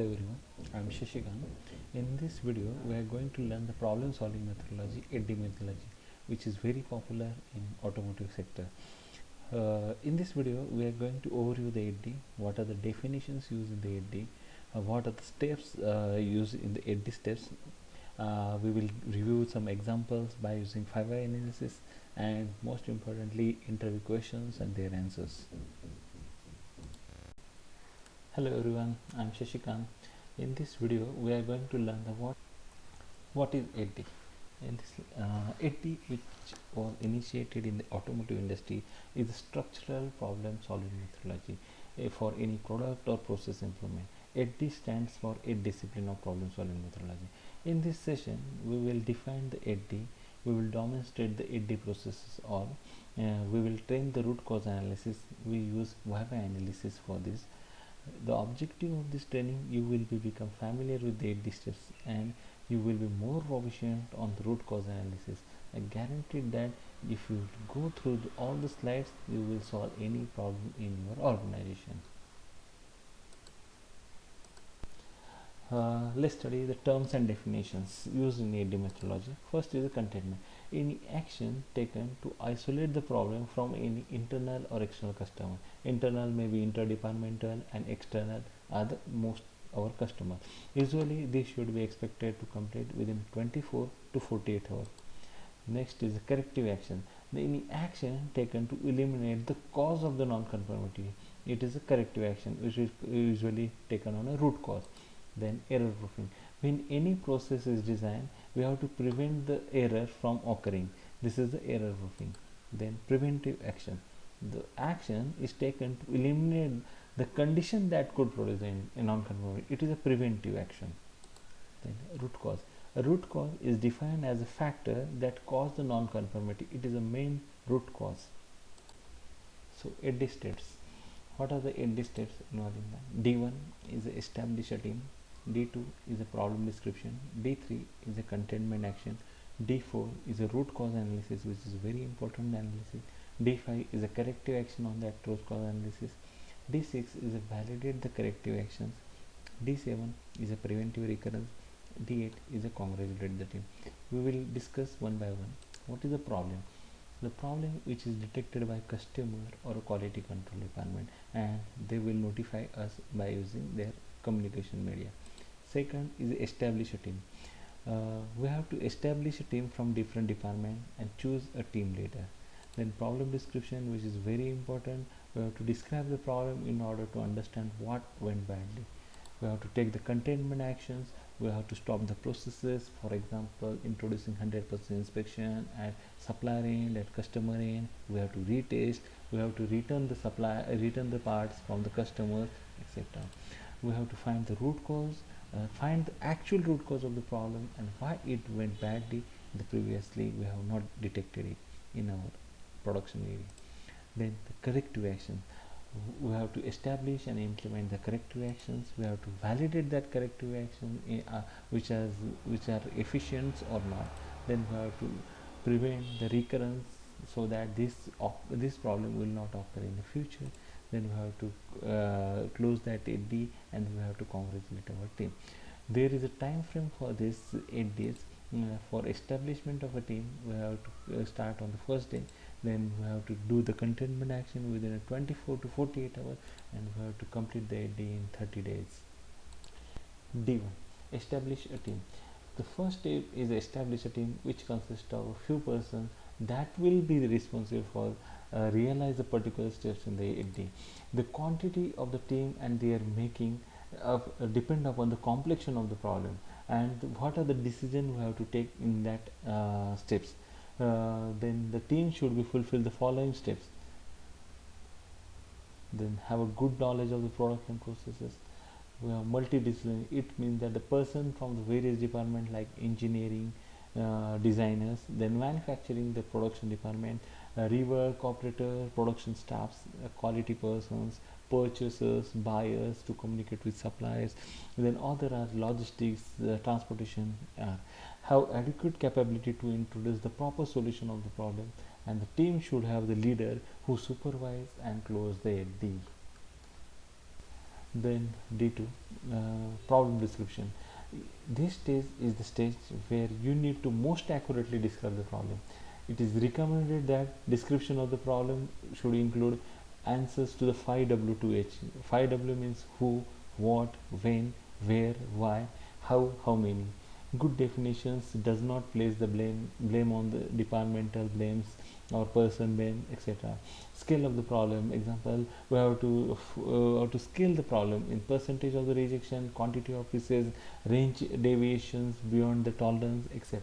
Hello everyone, I'm Shashikant. In this video, we are going to learn the problem solving methodology, EDDI methodology, which is very popular in automotive sector. In this video, we are going to overview the EDDI, what are the definitions used in the EDDI, what are the steps used in the EDDI steps. We will review some examples by using 5-why analysis and most importantly interview questions and their answers. Hello everyone, I'm Shashikant. In this video, we are going to learn the what is EDDI. In this EDDI, which was initiated in the automotive industry, is a structural problem solving methodology for any product or process improvement. EDDI stands for a discipline of problem solving methodology. In this session, we will define the EDDI, we will demonstrate the EDDI processes, or we will train the root cause analysis. We use 5-why analysis for this. The objective of this training, you will become familiar with the EDDI steps and you will be more proficient on the root cause analysis. I guarantee that if you go through all the slides, you will solve any problem in your organization. Let's study the terms and definitions used in EDDI methodology. First is the containment. Any action taken to isolate the problem from any internal or external customer. Internal may be interdepartmental and external are the most our customer. Usually this should be expected to complete within 24 to 48 hours. Next is the corrective action. Any action taken to eliminate the cause of the non-conformity. It is a corrective action which is usually taken on a root cause. Then error proofing. When any process is designed, we have to prevent the error from occurring. This is the error proofing. Then preventive action. The action is taken to eliminate the condition that could produce a non-conformity. It is a preventive action. Then root cause. A root cause is defined as a factor that caused the non-conformity. It is a main root cause. So EDDI states. What are the EDDI steps involved in that? D1 is establish a team. D2 is a problem description. D3 is a containment action. D4 is a root cause analysis, which is very important analysis. D5 is a corrective action on that root cause analysis. D6 is a validate the corrective actions. D7 is a preventive recurrence. D8 is a congratulate the team. We will discuss one by one. What is the problem? The problem which is detected by customer or a quality control department, and they will notify us by using their communication media. Second is establish a team. We have to establish a team from different departments and choose a team leader. Then problem description, which is very important. We have to describe the problem in order to understand what went badly. We have to take the containment actions. We have to stop the processes, for example introducing 100% inspection at supplier end, at customer end. We have to retest, we have to return the parts from the customer, etc. We have to find the root cause, find the actual root cause of the problem and why it went badly. Previously we have not detected it in our production area. Then the corrective action. We have to establish and implement the corrective actions. We have to validate that corrective action which are efficient or not. Then we have to prevent the recurrence so that this problem will not occur in the future. Then we have to close that EDDI and we have to congratulate our team. There is a time frame for this 8 days. For establishment of a team, we have to start on the first day. Then we have to do the containment action within a 24 to 48 hours, and we have to complete the EDDI in 30 days. D1. Establish a team. The first step is establish a team which consists of a few persons that will be responsible for realize the particular steps in the EDDI. The quantity of the team and their making depend upon the complexion of the problem and what are the decisions we have to take in that steps. Then the team should be fulfill the following steps. Then have a good knowledge of the production processes. We have multidisciplinary. It means that the person from the various departments like engineering, designers, then manufacturing, the production department, rework operator, production staffs, quality persons, purchasers, buyers to communicate with suppliers. Then other are logistics, transportation, have adequate capability to introduce the proper solution of the problem, and the team should have the leader who supervise and close the deal. Then D2, problem description. This stage is the stage where you need to most accurately describe the problem. It is recommended that description of the problem should include answers to the 5W2H. 5W means who, what, when, where, why, how many. Good definitions does not place the blame on the departmental blames or person blame, etc. Scale of the problem. Example: we have to scale the problem in percentage of the rejection, quantity of pieces, range deviations beyond the tolerance, etc.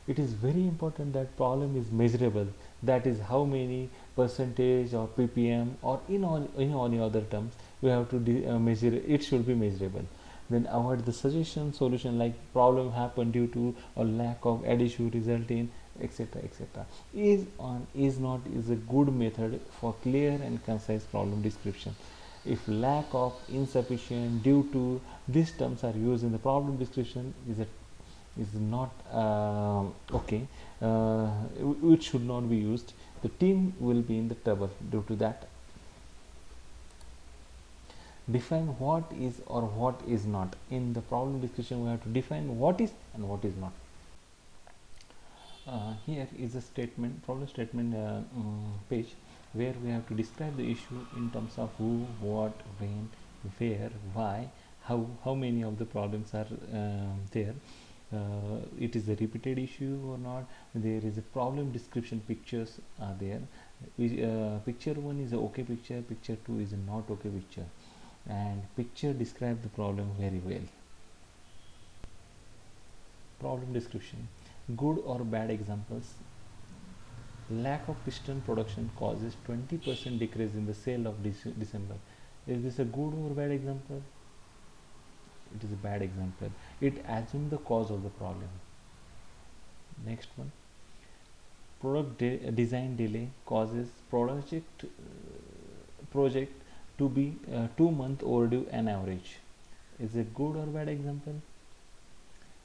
It is very important that problem is measurable. That is how many percentage or ppm, or in any other terms we have to measure. It should be measurable. Then avoid the suggestion solution, like problem happen due to a lack of additive result in, etc., etc. Is on is not is a good method for clear and concise problem description. If lack of, insufficient, due to, these terms are used in the problem description, is not okay. It should not be used. The team will be in the trouble due to that. Define what is or what is not. In the problem description, we have to define what is and what is not. Here is a statement, problem statement page, where we have to describe the issue in terms of who, what, when, where, why, how many of the problems are there. It is a repeated issue or not. There is a problem description, pictures are there. Picture 1 is a okay picture, picture 2 is a not okay picture, and picture describe the problem very well. Problem description: good or bad examples. Lack of piston production causes 20% decrease in the sale of December. Is this a good or bad example? It is a bad example. It assumes the cause of the problem. Next one: design delay causes project to be 2 month overdue an average. Is it good or bad example?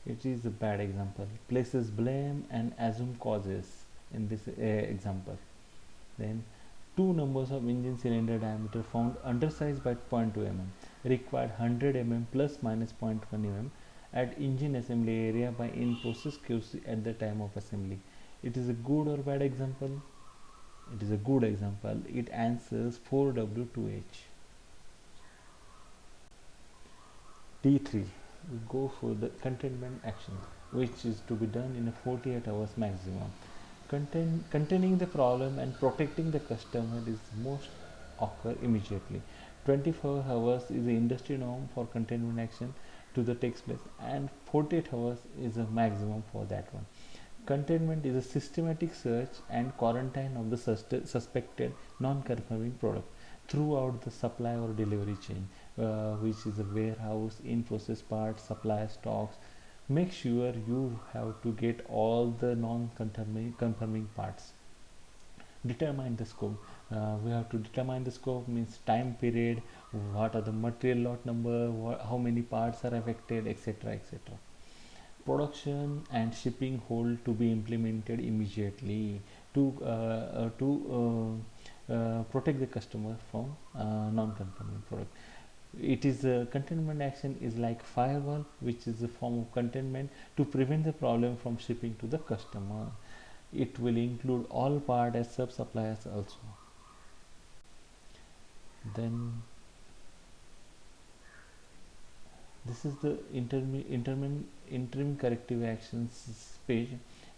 It is a bad example. Places blame and assume causes in this example. Then, two numbers of engine cylinder diameter found undersized by 0.2 mm, required 100 mm plus minus 0.1 mm at engine assembly area by in process QC at the time of assembly. It is a good or bad example? It is a good example. It answers 4W2H. D3, we go for the containment action, which is to be done in a 48 hours maximum. Containing the problem and protecting the customer is most occur immediately. 24 hours is the industry norm for containment action to the takes place, and 48 hours is a maximum for that one. Containment is a systematic search and quarantine of the suspected non-conforming product throughout the supply or delivery chain, which is a warehouse, in-process parts, supply stocks. Make sure you have to get all the non-conforming parts. Determine the scope. We have to determine the scope, means time period, what are the material lot number, how many parts are affected, etc., etc. Production and shipping hold to be implemented immediately to protect the customer from non-conforming product. It is containment action is like firewall, which is a form of containment to prevent the problem from shipping to the customer. It will include all part as sub suppliers also. Then this is the interim corrective actions page,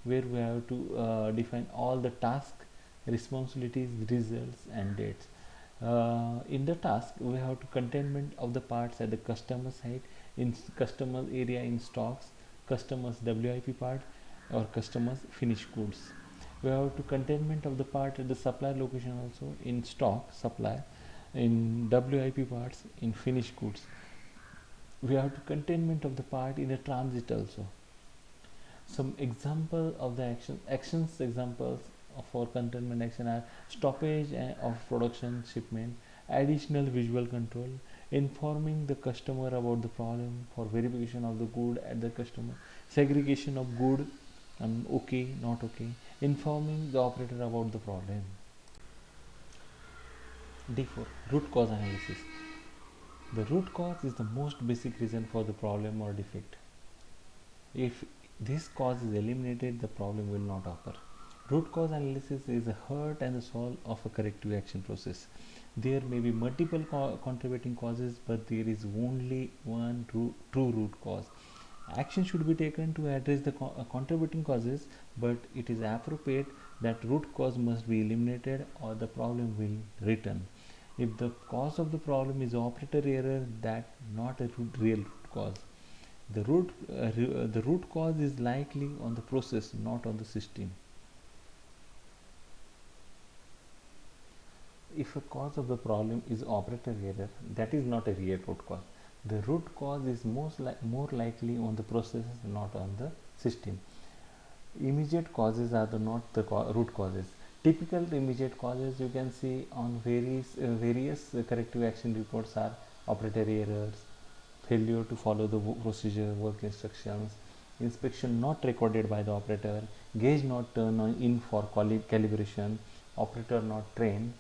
where we have to define all the tasks, responsibilities, results, and dates. In the task, we have to containment of the parts at the customer site, in customer area, in stocks, customers WIP part, or customers finished goods. We have to containment of the part at the supplier location also, in stock, supply, in WIP parts, in finished goods. We have to containment of the part in a transit also. Some example of the actions examples for containment action are stoppage of production shipment, additional visual control, informing the customer about the problem for verification of the good at the customer, segregation of good and okay, not okay, informing the operator about the problem. D4, root cause analysis. The root cause is the most basic reason for the problem or defect. If this cause is eliminated, the problem will not occur. Root cause analysis is the heart and the soul of a corrective action process. There may be multiple contributing causes, but there is only one true root cause. Action should be taken to address the contributing causes, but it is appropriate that root cause must be eliminated or the problem will return. If the cause of the problem is operator error, that not a real root cause. The root cause is likely on the process, not on the system. If a cause of the problem is operator error, that is not a real root cause. The root cause is more likely on the process, not on the system. Immediate causes are not the root causes. Typical immediate causes you can see on various corrective action reports are operator errors, failure to follow the procedure work instructions, inspection not recorded by the operator, gauge not turned on in for calibration, operator not trained.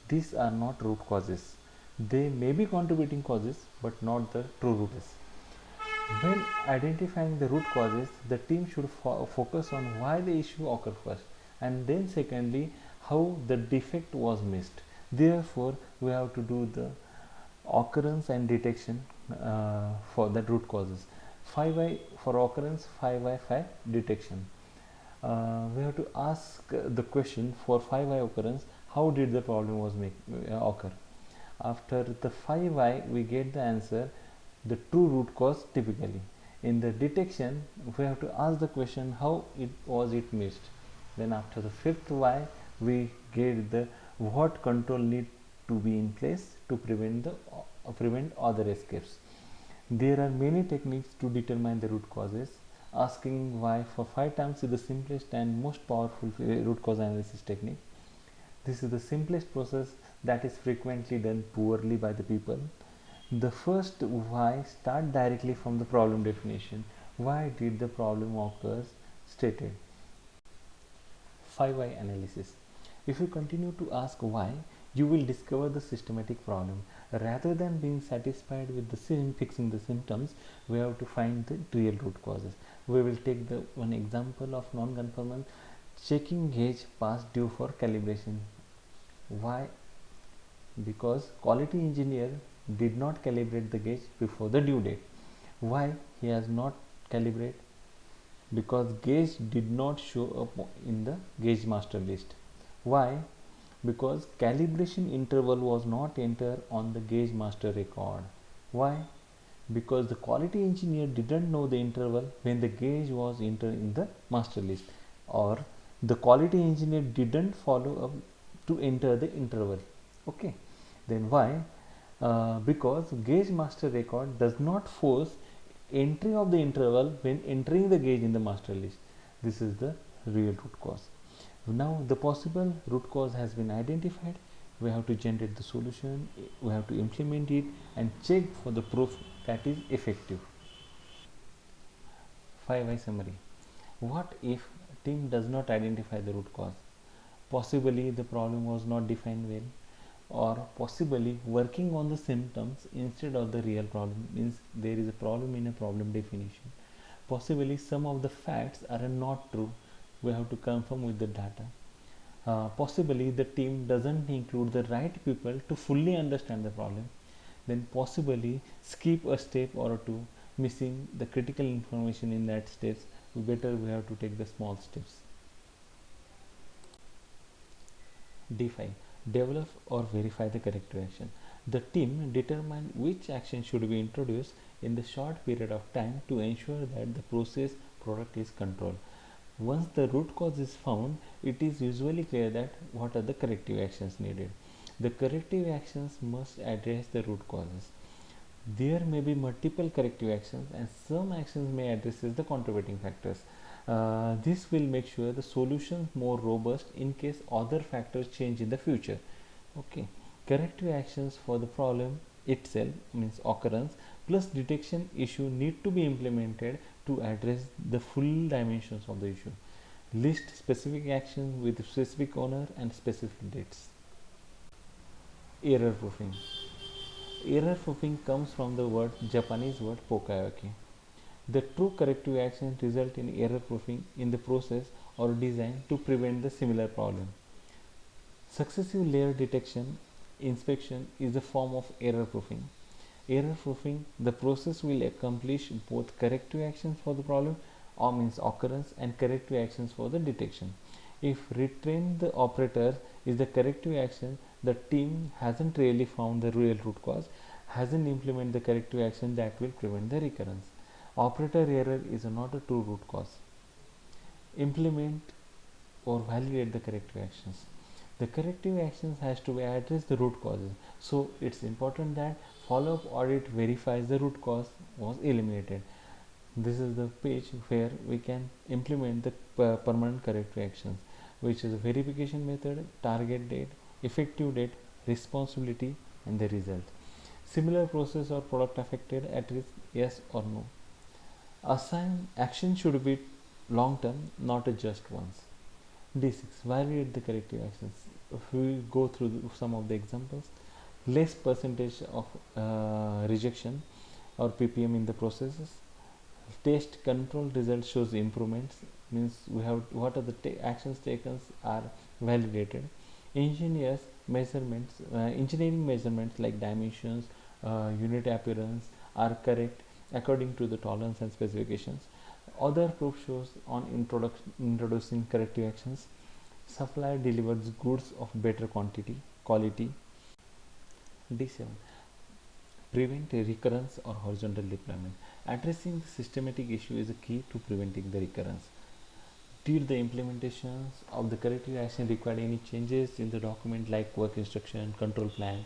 These are not root causes. They may be contributing causes but not the true root causes. When identifying the root causes, the team should focus on why the issue occurred first, and then secondly how the defect was missed. Therefore, we have to do the occurrence and detection for the root causes. 5i for occurrence, 5i5 detection. We have to ask the question for 5i occurrence, how did the problem was occur. After the 5i we get the answer, the true root cause. Typically in the detection we have to ask the question how it missed. Then after the fifth why we get the what control need to be in place to prevent other escapes. There are many techniques to determine the root causes. Asking why for 5 times is the simplest and most powerful root cause analysis technique. This is the simplest process that is frequently done poorly by the people. The first why start directly from the problem definition. Why did the problem occur stated. 5 why analysis. If you continue to ask why, you will discover the systematic problem. Rather than being satisfied with the fixing the symptoms, we have to find the real root causes. We will take the one example of non-conformance. Checking gauge past due for calibration. Why? Because quality engineer did not calibrate the gauge before the due date. Why he has not calibrated? Because gauge did not show up in the gauge master list. Why? Because calibration interval was not entered on the gauge master record. Why? Because the quality engineer didn't know the interval when the gauge was entered in the master list, or the quality engineer didn't follow up to enter the interval. Okay, then why? Because gauge master record does not force entry of the interval when entering the gauge in the master list. This is the real root cause. Now the possible root cause has been identified. We have to generate the solution, we have to implement it and check for the proof that is effective. 5i summary. What if team does not identify the root cause? Possibly the problem was not defined well, or possibly working on the symptoms instead of the real problem, means there is a problem in a problem definition. Possibly some of the facts are not true, we have to confirm with the data. Possibly the team doesn't include the right people to fully understand the problem. Then possibly skip a step or two, missing the critical information in that steps. Better we have to take the small steps. D5. Develop or verify the corrective action. The team determine which action should be introduced in the short period of time to ensure that the process product is controlled. Once the root cause is found, it is usually clear that what are the corrective actions needed. The corrective actions must address the root causes. There may be multiple corrective actions and some actions may address the contributing factors. This will make sure the solution more robust in case other factors change in the future. Okay, corrective actions for the problem itself, means occurrence plus detection issue, need to be implemented to address the full dimensions of the issue. List specific actions with specific owner and specific dates. Error proofing. Error proofing comes from the Japanese word pokayoke. The true corrective actions result in error proofing in the process or design to prevent the similar problem. Successive layer detection inspection is a form of error proofing. Error proofing, the process will accomplish both corrective actions for the problem or means occurrence and corrective actions for the detection. If retrain the operator is the corrective action, the team hasn't really found the real root cause, hasn't implemented the corrective action that will prevent the recurrence. Operator error is not a true root cause. Implement or validate the corrective actions. The corrective actions has to address the root causes. So it's important that follow-up audit verifies the root cause was eliminated. This is the page where we can implement the permanent corrective actions, which is a verification method, target date, effective date, responsibility, and the result. Similar process or product affected at risk, yes or no. Assign action should be long term, not just once. D6. Validate the corrective actions. If we go through some of the examples, less percentage of rejection or ppm in the processes. Test control result shows improvements, means we have what are the actions taken are validated. Engineers measurements engineering measurements like dimensions, unit appearance are correct according to the tolerance and specifications. Other proof shows on introducing corrective actions. Supplier delivers goods of better quality. D7. Prevent recurrence or horizontal deployment. Addressing the systematic issue is a key to preventing the recurrence. Did the implementations of the corrective action require any changes in the document like work instruction, control plan?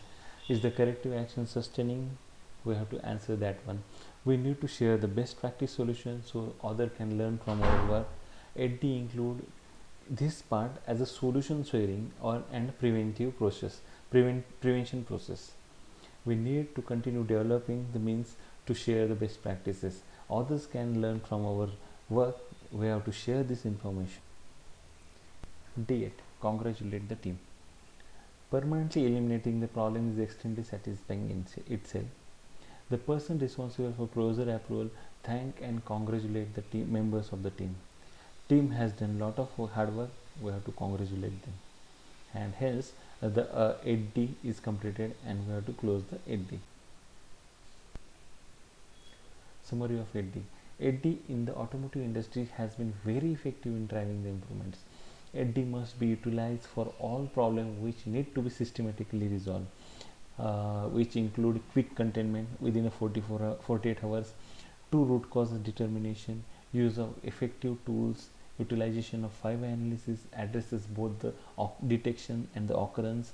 Is the corrective action sustaining? We have to answer that one. We need to share the best practice solution so other can learn from our work. At D include this part as a solution sharing or and prevention process. We need to continue developing the means to share the best practices. Others can learn from our work. We have to share this information. D8. Congratulate the team. Permanently eliminating the problem is extremely satisfying in itself. The person responsible for procedure approval thank and congratulate the team members of the team. Team has done a lot of hard work. We have to congratulate them, and hence the 8D is completed, and we have to close the 8D. Summary of 8D. 8D in the automotive industry has been very effective in driving the improvements. 8D must be utilized for all problems which need to be systematically resolved, which include quick containment within a 48 hours, two root causes determination, use of effective tools, utilization of 5 analysis addresses both the detection and the occurrence,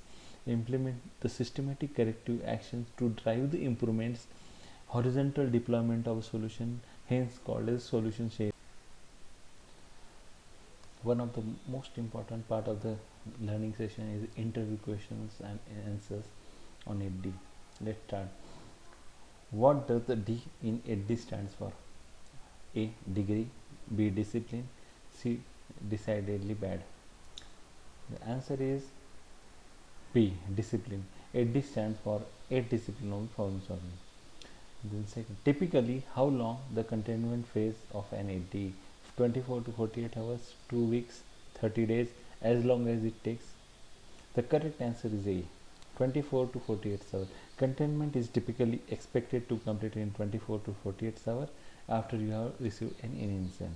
implement the systematic corrective actions to drive the improvements, horizontal deployment of a solution, hence called as solution sharing. One of the most important part of the learning session is interview questions and answers on 8D. Let's start. What does the D in 8D stands for? A. Degree, B. Discipline, C. Decidedly bad. The answer is B. Discipline. 8D stands for 8 discipline of problem solving. Then second, typically how long the containment phase of an 8D? 24 to 48 hours, 2 weeks, 30 days, as long as it takes. The correct answer is A. 24 to 48 hours. Containment is typically expected to complete in 24 to 48 hours after you have received an incident.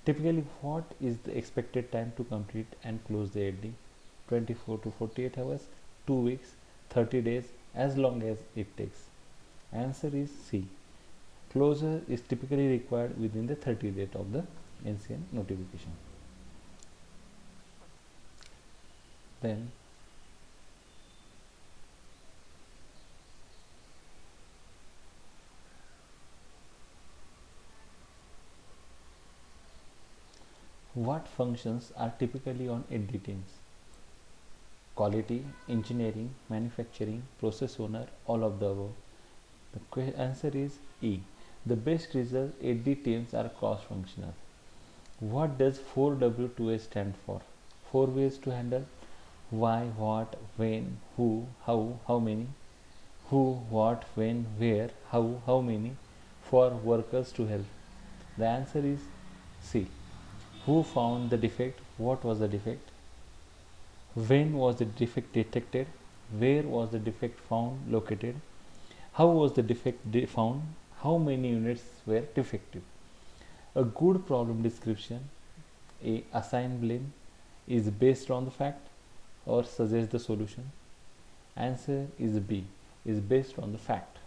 Typically, what is the expected time to complete and close the 8D? 24 to 48 hours, 2 weeks, 30 days, as long as it takes. Answer is C. Closure is typically required within the 30 days of the incident notification. Then what functions are typically on 8D teams? Quality, engineering, manufacturing, process owner, all of the above. The answer is E. The best result 8D teams are cross-functional. What does 4W2A stand for? 4 ways to handle: why, what, when, who, how many. Who, what, when, where, how many for workers to help? The answer is C. Who found the defect? What was the defect? When was the defect detected? Where was the defect found located? How was the defect found? How many units were defective? A good problem description, A. Assign blame, is based on the fact or suggests the solution. Answer is B. Is based on the fact.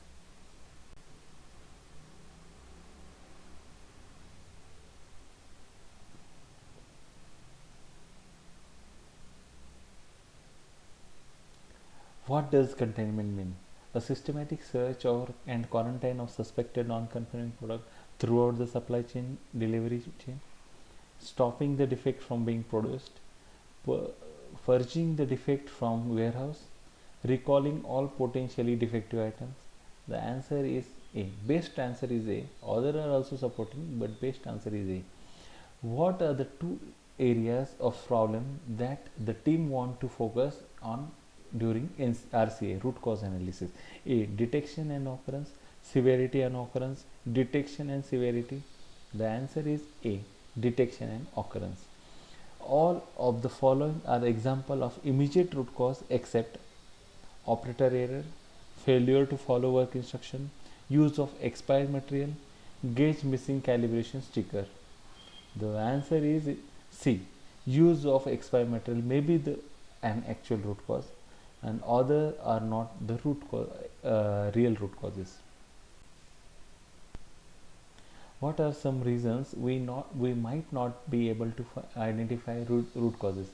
What does containment mean? A systematic search and quarantine of suspected non-conforming product throughout the supply chain, delivery chain, stopping the defect from being produced, purging the defect from warehouse, recalling all potentially defective items. The answer is A. Best answer is A. Other are also supporting, but best answer is A. What are the two areas of problem that the team want to focus on during RCA, root cause analysis? A. Detection and occurrence, severity and occurrence, detection and severity. The answer is A. Detection and occurrence. All of the following are example of immediate root cause except operator error, failure to follow work instruction, use of expired material, gauge missing calibration sticker. The answer is C. Use of expired material may be an actual root cause, and other are not the real root causes. What are some reasons we might not be able to identify root causes?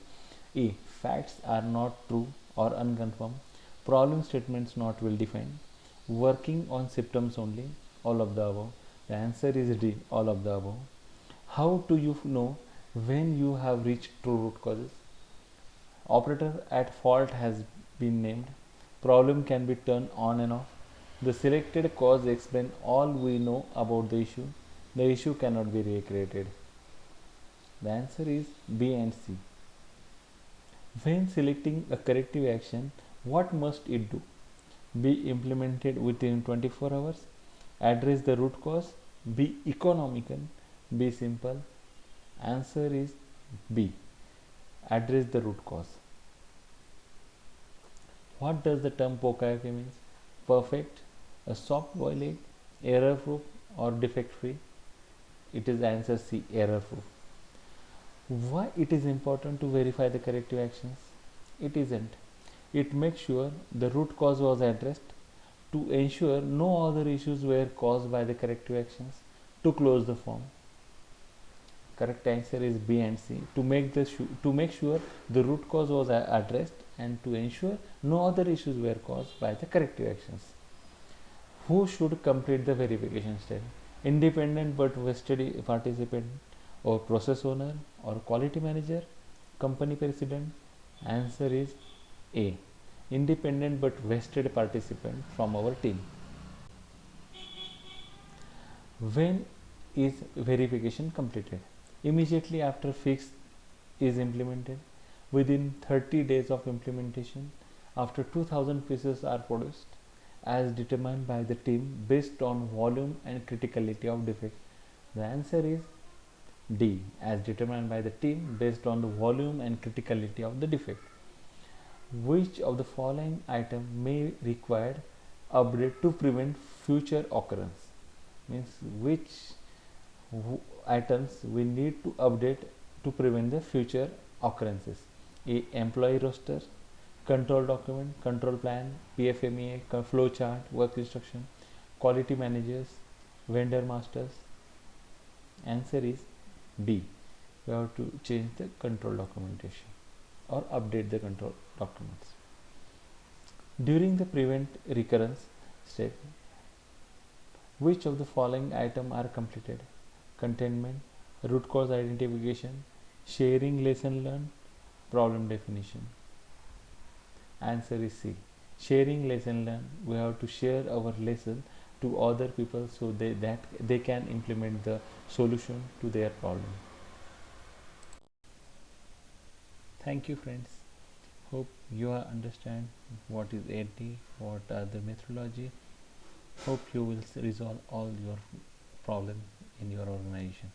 A. Facts are not true or unconfirmed. Problem statements not well defined. Working on symptoms only. All of the above. The answer is D. All of the above. How do you know when you have reached true root causes? Operator at fault has been named. Problem can be turned on and off. The selected cause explains all we know about the issue. The issue cannot be recreated. The answer is B and C. When selecting a corrective action, what must it do? Be implemented within 24 hours. Address the root cause. Be economical. Be simple. Answer is B. Address the root cause. What does the term POCA mean? Perfect, a soft boiled egg, error proof, or defect free? It is answer C, error proof. Why it is important to verify the corrective actions? It isn't. It makes sure the root cause was addressed, to ensure no other issues were caused by the corrective actions, to close the form. Correct answer is B and C. To make sure the root cause was addressed and to ensure no other issues were caused by the corrective actions. Who should complete the verification step? Independent but vested participant, or process owner, or quality manager, company president? Answer is A. Independent but vested participant from our team. When is verification completed? Immediately after fix is implemented, within 30 days of implementation, after 2000 pieces are produced, as determined by the team based on volume and criticality of defect. The answer is D, as determined by the team based on the volume and criticality of the defect. Which of the following item may require update to prevent future occurrence? Means which items we need to update to prevent the future occurrences? A. Employee roster, control document, control plan, PFMEA, flow chart, work instruction, quality managers, vendor masters. Answer is B. We have to change the control documentation or update the control documents. During the prevent recurrence step, which of the following items are completed? Containment, root cause identification, sharing lesson learned, problem definition. Answer is C. Sharing lesson learned. We have to share our lesson to other people so that they can implement the solution to their problem. Thank you, friends. Hope you understand what is AD, what are the methodology. Hope you will resolve all your problem in your organization.